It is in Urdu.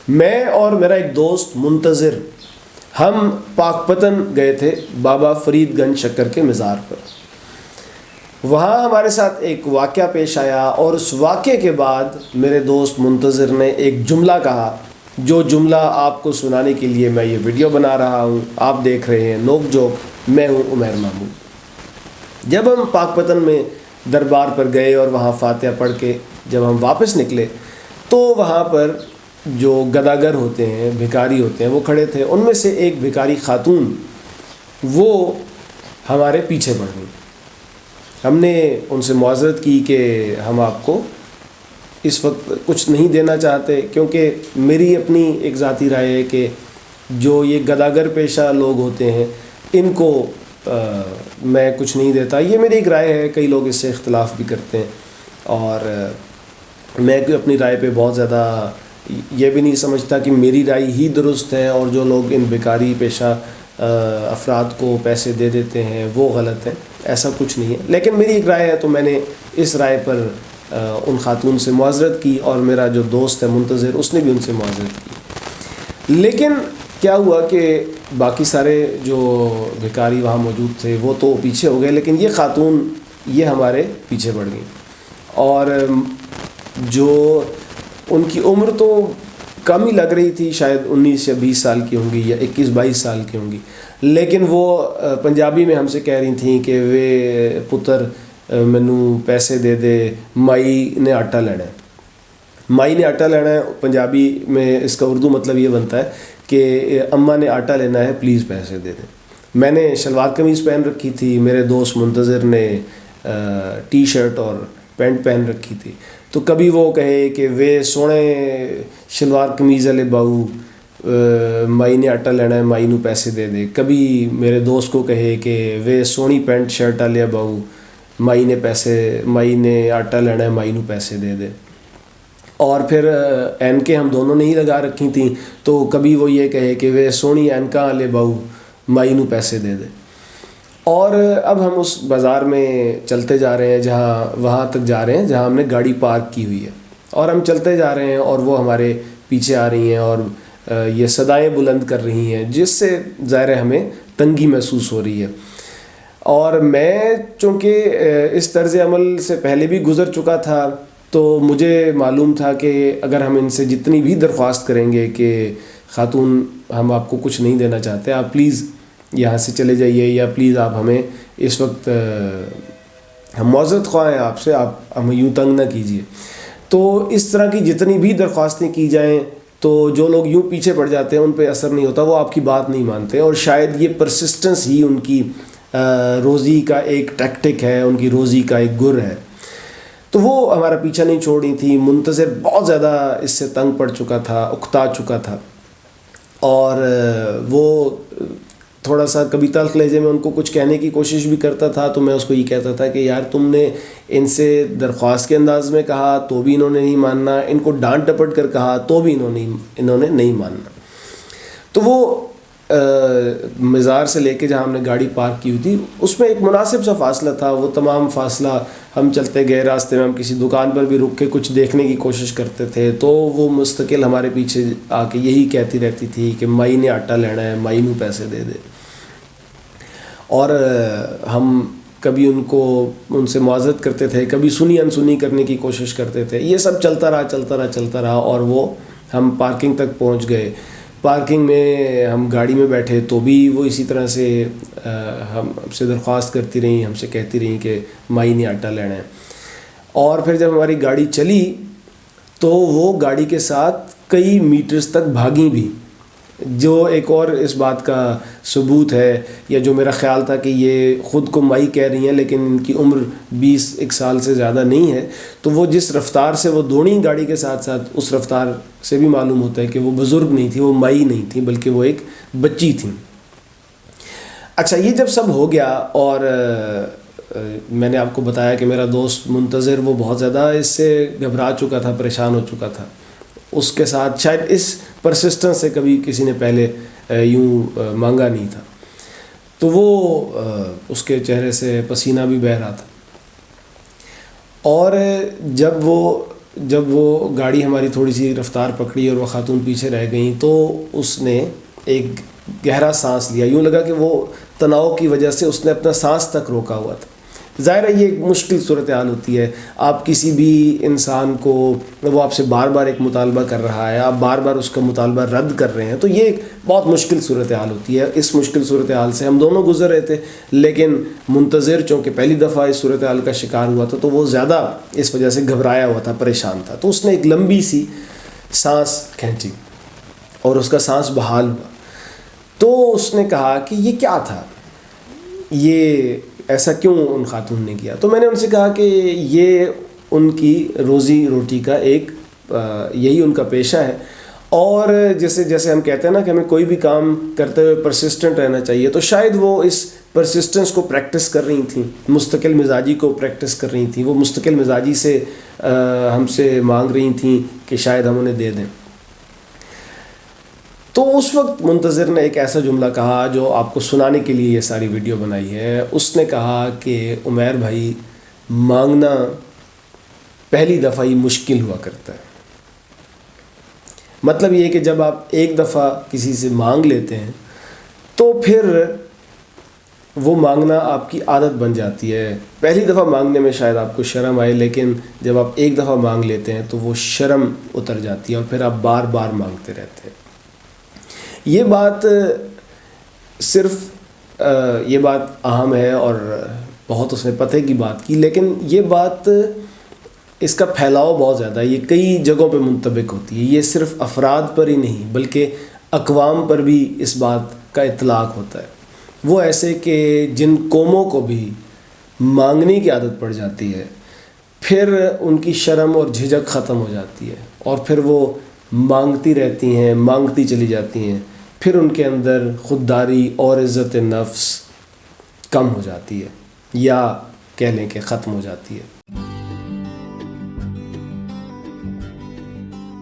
میں اور میرا ایک دوست منتظر، ہم پاکپتن گئے تھے بابا فرید گنج شکر کے مزار پر۔ وہاں ہمارے ساتھ ایک واقعہ پیش آیا، اور اس واقعے کے بعد میرے دوست منتظر نے ایک جملہ کہا، جو جملہ آپ کو سنانے کے لیے میں یہ ویڈیو بنا رہا ہوں۔ آپ دیکھ رہے ہیں نوک جھوک، میں ہوں عمیر محمود۔ جب ہم پاکپتن میں دربار پر گئے اور وہاں فاتحہ پڑھ کے جب ہم واپس نکلے تو وہاں پر جو گداگر ہوتے ہیں، بھکاری ہوتے ہیں، وہ کھڑے تھے۔ ان میں سے ایک بھکاری خاتون وہ ہمارے پیچھے پڑ گئی۔ ہم نے ان سے معذرت کی کہ ہم آپ کو اس وقت کچھ نہیں دینا چاہتے، کیونکہ میری اپنی ایک ذاتی رائے ہے کہ جو یہ گداگر پیشہ لوگ ہوتے ہیں ان کو میں کچھ نہیں دیتا۔ یہ میری ایک رائے ہے، کئی لوگ اس سے اختلاف بھی کرتے ہیں، اور میں اپنی رائے پہ بہت زیادہ یہ بھی نہیں سمجھتا کہ میری رائے ہی درست ہے اور جو لوگ ان بیکاری پیشہ افراد کو پیسے دے دیتے ہیں وہ غلط ہے۔ ایسا کچھ نہیں ہے، لیکن میری ایک رائے ہے تو میں نے اس رائے پر ان خاتون سے معذرت کی، اور میرا جو دوست ہے منتظر اس نے بھی ان سے معذرت کی۔ لیکن کیا ہوا کہ باقی سارے جو بھکاری وہاں موجود تھے وہ تو پیچھے ہو گئے، لیکن یہ خاتون یہ ہمارے پیچھے پڑ گئی، اور جو ان کی عمر تو کم ہی لگ رہی تھی، شاید 19 یا 20 سال کی ہوں گی یا 21-22 سال کی ہوں گی، لیکن وہ پنجابی میں ہم سے کہہ رہی تھیں کہ وے پتر مینوں پیسے دے دے، مائی نے آٹا لینا ہے۔ مائی نے آٹا لینا ہے پنجابی میں اس کا اردو مطلب یہ بنتا ہے کہ اماں نے آٹا لینا ہے، پلیز پیسے دے دیں۔ میں نے شلوار قمیض پہن رکھی تھی، میرے دوست منتظر نے ٹی شرٹ اور پینٹ پہن رکھی تھی، تو کبھی وہ کہے کہ وے سونے شلوار قمیض والے باؤ مائی نے آٹا لینا ہے، مائی نو پیسے دے دے۔ کبھی میرے دوست کو کہے کہ وے سونی پینٹ شرٹ والے باؤ مائی نے آٹا لینا ہے، مائی نو پیسے دے دے۔ اور پھر اینکیں ہم دونوں نے ہی لگا رکھی تھیں، تو کبھی وہ یہ کہے کہ وہ سونی اینکاں والے باؤ مائی نو پیسے دے دے۔ اور اب ہم اس بازار میں چلتے جا رہے ہیں، وہاں تک جا رہے ہیں جہاں ہم نے گاڑی پارک کی ہوئی ہے، اور ہم چلتے جا رہے ہیں اور وہ ہمارے پیچھے آ رہی ہیں اور یہ صدائیں بلند کر رہی ہیں، جس سے ظاہر ہے ہمیں تنگی محسوس ہو رہی ہے۔ اور میں چونکہ اس طرز عمل سے پہلے بھی گزر چکا تھا، تو مجھے معلوم تھا کہ اگر ہم ان سے جتنی بھی درخواست کریں گے کہ خاتون ہم آپ کو کچھ نہیں دینا چاہتے، آپ پلیز یہاں سے چلے جائیے، یا پلیز آپ ہمیں اس وقت ہم معذرت خواہ ہیں آپ سے، آپ ہمیں یوں تنگ نہ کیجیے۔ تو اس طرح کی جتنی بھی درخواستیں کی جائیں تو جو لوگ یوں پیچھے پڑ جاتے ہیں ان پہ اثر نہیں ہوتا، وہ آپ کی بات نہیں مانتے، اور شاید یہ پرسسٹنس ہی ان کی روزی کا ایک ٹیکٹک ہے، ان کی روزی کا ایک گر ہے۔ تو وہ ہمارا پیچھا نہیں چھوڑ رہی تھی۔ منتظر بہت زیادہ اس سے تنگ پڑ چکا تھا، اکتا چکا تھا، اور وہ تھوڑا سا کبھی تلخ لہجے میں ان کو کچھ کہنے کی کوشش بھی کرتا تھا، تو میں اس کو یہ کہتا تھا کہ یار تم نے ان سے درخواست کے انداز میں کہا تو بھی انہوں نے نہیں ماننا، ان کو ڈانٹ ڈپٹ کر کہا تو بھی انہوں نے نہیں ماننا۔ تو وہ مزار سے لے کے جہاں ہم نے گاڑی پارک کی ہوئی تھی اس میں ایک مناسب سا فاصلہ تھا، وہ تمام فاصلہ ہم چلتے گئے، راستے میں ہم کسی دکان پر بھی رک کے کچھ دیکھنے کی کوشش کرتے تھے، تو وہ مستقل ہمارے پیچھے آ کے یہی کہتی رہتی تھی کہ مائی نے آٹا لینا ہے، مائی نو پیسے دے دے۔ اور ہم کبھی ان سے معذرت کرتے تھے، کبھی سنی انسنی کرنے کی کوشش کرتے تھے۔ یہ سب چلتا رہا، اور وہ ہم پارکنگ تک پہنچ گئے۔ پارکنگ میں ہم گاڑی میں بیٹھے تو بھی وہ اسی طرح سے ہم سے درخواست کرتی رہیں، ہم سے کہتی رہیں کہ مائی نے آٹا لینا ہے۔ اور پھر جب ہماری گاڑی چلی تو وہ گاڑی کے ساتھ کئی میٹرز تک بھاگیں بھی، جو ایک اور اس بات کا ثبوت ہے، یا جو میرا خیال تھا کہ یہ خود کو مائی کہہ رہی ہیں لیکن ان کی عمر 20 سال سے زیادہ نہیں ہے، تو وہ جس رفتار سے وہ دوڑیں گاڑی کے ساتھ ساتھ، اس رفتار سے بھی معلوم ہوتا ہے کہ وہ بزرگ نہیں تھی، وہ مائی نہیں تھی، بلکہ وہ ایک بچی تھیں۔ اچھا، یہ جب سب ہو گیا اور میں نے آپ کو بتایا کہ میرا دوست منتظر وہ بہت زیادہ اس سے گھبرا چکا تھا، پریشان ہو چکا تھا، اس کے ساتھ شاید اس پرسسٹنس سے کبھی کسی نے پہلے یوں مانگا نہیں تھا، تو وہ اس کے چہرے سے پسینہ بھی بہہ رہا تھا۔ اور جب وہ جب وہ گاڑی ہماری تھوڑی سی رفتار پکڑی اور وہ خاتون پیچھے رہ گئیں تو اس نے ایک گہرا سانس لیا، یوں لگا کہ وہ تناؤ کی وجہ سے اس نے اپنا سانس تک روکا ہوا تھا۔ ظاہر ہے یہ ایک مشکل صورتحال ہوتی ہے، آپ کسی بھی انسان کو، وہ آپ سے بار بار ایک مطالبہ کر رہا ہے، آپ بار بار اس کا مطالبہ رد کر رہے ہیں، تو یہ ایک بہت مشکل صورتحال ہوتی ہے۔ اس مشکل صورتحال سے ہم دونوں گزر رہے تھے، لیکن منتظر چونکہ پہلی دفعہ اس صورتحال کا شکار ہوا تھا تو وہ زیادہ اس وجہ سے گھبرایا ہوا تھا، پریشان تھا، تو اس نے ایک لمبی سی سانس کھینچی اور اس کا سانس بحال ہوا۔ تو اس نے کہا کہ یہ کیا تھا، یہ ایسا کیوں ان خاتون نے کیا؟ تو میں نے ان سے کہا کہ یہ ان کی روزی روٹی کا ایک یہی ان کا پیشہ ہے، اور جیسے ہم کہتے ہیں نا کہ ہمیں کوئی بھی کام کرتے ہوئے پرسسٹنٹ رہنا چاہیے، تو شاید وہ اس پرسسٹنس کو پریکٹس کر رہی تھیں، مستقل مزاجی کو پریکٹس کر رہی تھیں، وہ مستقل مزاجی سے ہم سے مانگ رہی تھیں کہ شاید ہم انہیں دے دیں۔ تو اس وقت منتظر نے ایک ایسا جملہ کہا جو آپ کو سنانے کے لیے یہ ساری ویڈیو بنائی ہے۔ اس نے کہا کہ عمیر بھائی، مانگنا پہلی دفعہ ہی مشکل ہوا کرتا ہے۔ مطلب یہ کہ جب آپ ایک دفعہ کسی سے مانگ لیتے ہیں تو پھر وہ مانگنا آپ کی عادت بن جاتی ہے۔ پہلی دفعہ مانگنے میں شاید آپ کو شرم آئے، لیکن جب آپ ایک دفعہ مانگ لیتے ہیں تو وہ شرم اتر جاتی ہے اور پھر آپ بار بار مانگتے رہتے ہیں۔ یہ بات یہ بات اہم ہے اور بہت اس نے پتہ کی بات کی، لیکن یہ بات، اس کا پھیلاؤ بہت زیادہ ہے، یہ کئی جگہوں پہ منطبق ہوتی ہے، یہ صرف افراد پر ہی نہیں بلکہ اقوام پر بھی اس بات کا اطلاق ہوتا ہے۔ وہ ایسے کہ جن قوموں کو بھی مانگنے کی عادت پڑ جاتی ہے، پھر ان کی شرم اور جھجک ختم ہو جاتی ہے اور پھر وہ مانگتی رہتی ہیں، مانگتی چلی جاتی ہیں، پھر ان کے اندر خودداری اور عزت نفس کم ہو جاتی ہے، یا کہہ لیں کہ ختم ہو جاتی ہے۔